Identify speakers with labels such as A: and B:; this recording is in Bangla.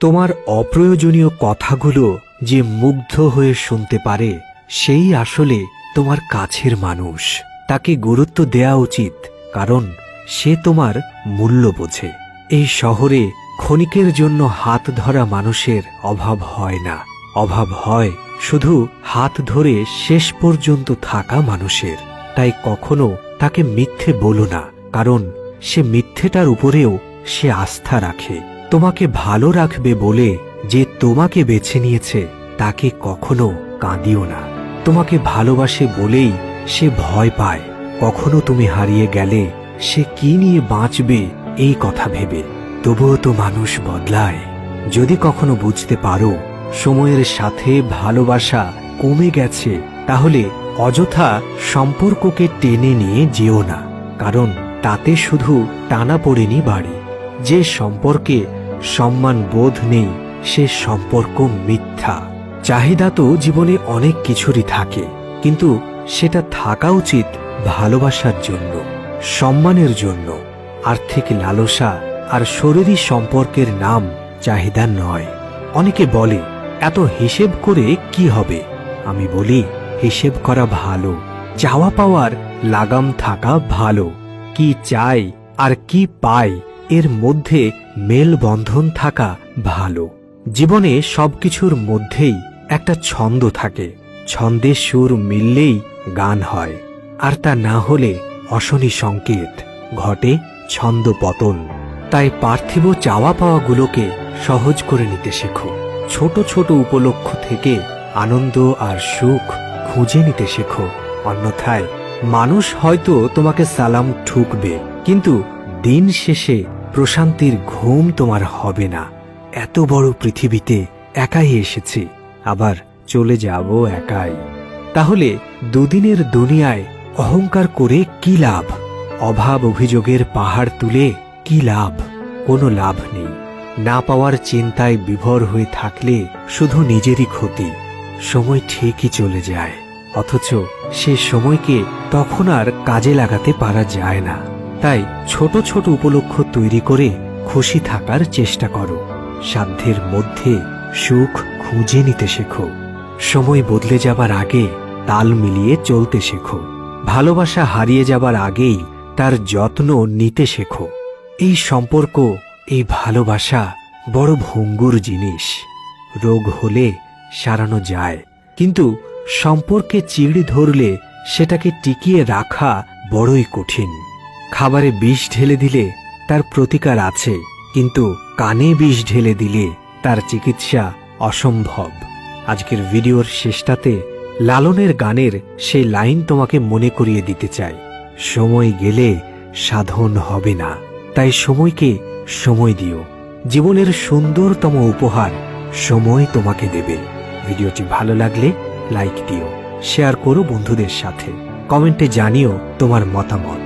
A: তোমার অপ্রয়োজনীয় কথাগুলো যে মুগ্ধ হয়ে শুনতে পারে সেই আসলে তোমার কাছের মানুষ। তাকে গুরুত্ব দেওয়া উচিত, কারণ সে তোমার মূল্য বোঝে। এই শহরে ক্ষণিকের জন্য হাত ধরা মানুষের অভাব হয় না, অভাব হয় শুধু হাত ধরে শেষ পর্যন্ত থাকা মানুষের। তাই কখনো তাকে মিথ্যে বলো না, কারণ সে মিথ্যেটার উপরেও সে আস্থা রাখে। তোমাকে ভালো রাখবে বলে যে তোমাকে বেছে নিয়েছে তাকে কখনো কাঁদিও না। তোমাকে ভালোবাসে বলেই সে ভয় পায় কখনো তুমি হারিয়ে গেলে সে কি নিয়ে বাঁচবে এই কথা ভেবে। তবুও তো মানুষ বদলায়। যদি কখনো বুঝতে পারো সময়ের সাথে ভালোবাসা কমে গেছে, তাহলে অযথা সম্পর্ককে টেনে নিয়ে যেও না, কারণ তাতে শুধু টানাপোড়েনি বাড়ে। যে সম্পর্কে সম্মান বোধ নেই সে সম্পর্ক মিথ্যা। চাহিদা তো জীবনে অনেক কিছুরই থাকে, কিন্তু সেটা থাকা উচিত ভালোবাসার জন্য, সম্মানের জন্য। আর্থিক লালসা আর শরীরী সম্পর্কের নাম চাহিদা নয়। অনেকে বলে এত হিসেব করে কি হবে? আমি বলি হিসেব করা ভালো, চাওয়া পাওয়ার লাগাম থাকা ভালো। কি চাই আর কি পাই এর মধ্যে মেলবন্ধন থাকা ভালো। জীবনে সবকিছুর মধ্যেই একটা ছন্দ থাকে। ছন্দের সুর মিললেই গান হয়, আর তা না হলে অশনি সংকেত, ঘটে ছন্দ পতন। তাই পার্থিব চাওয়া পাওয়াগুলোকে সহজ করে নিতে শেখো। ছোট ছোট উপলক্ষ থেকে আনন্দ আর সুখ খুঁজে নিতে শেখো। অন্যথায় মানুষ হয়তো তোমাকে সালাম ঠুকবে, কিন্তু দিন শেষে প্রশান্তির ঘুম তোমার হবে না। এত বড় পৃথিবীতে একাই এসেছি, আবার চলে যাব একাই। তাহলে দুদিনের দুনিয়ায় অহংকার করে কি লাভ? অভাব অভিযোগের পাহাড় তুলে কি লাভ? কোনো লাভ নেই। না পাওয়ার চিন্তায় বিভোর হয়ে থাকলে শুধু নিজেরই ক্ষতি। সময় ঠিকই চলে যায়, অথচ সে সময়কে তখন আর কাজে লাগাতে পারা যায় না। তাই ছোট ছোট উপলক্ষ তৈরি করে খুশি থাকার চেষ্টা করো। সাধ্যের মধ্যে সুখ খুঁজে নিতে শেখো। সময় বদলে যাবার আগে তাল মিলিয়ে চলতে শেখো। ভালোবাসা হারিয়ে যাবার আগেই তার যত্ন নিতে শেখো। এই সম্পর্ক, এই ভালোবাসা বড় ভঙ্গুর জিনিস। রোগ হলে সারানো যায়, কিন্তু সম্পর্কে চিড় ধরলে সেটাকে টিকিয়ে রাখা বড়ই কঠিন। খাবারে বিষ ঢেলে দিলে তার প্রতিকার আছে, কিন্তু কানে বিষ ঢেলে দিলে তার চিকিৎসা অসম্ভব। আজকের ভিডিওর শেষটাতে লালনের গানের সেই লাইন তোমাকে মনে করিয়ে দিতে চাই। সময় গেলে সাধন হবে না, তাই সময়কে সময় দিও। জীবনের সুন্দরতম উপহার সময় তোমাকে দেবে। ভিডিওটি ভালো লাগলে লাইক দিও, শেয়ার করো বন্ধুদের সাথে, কমেন্টে জানিও তোমার মতামত।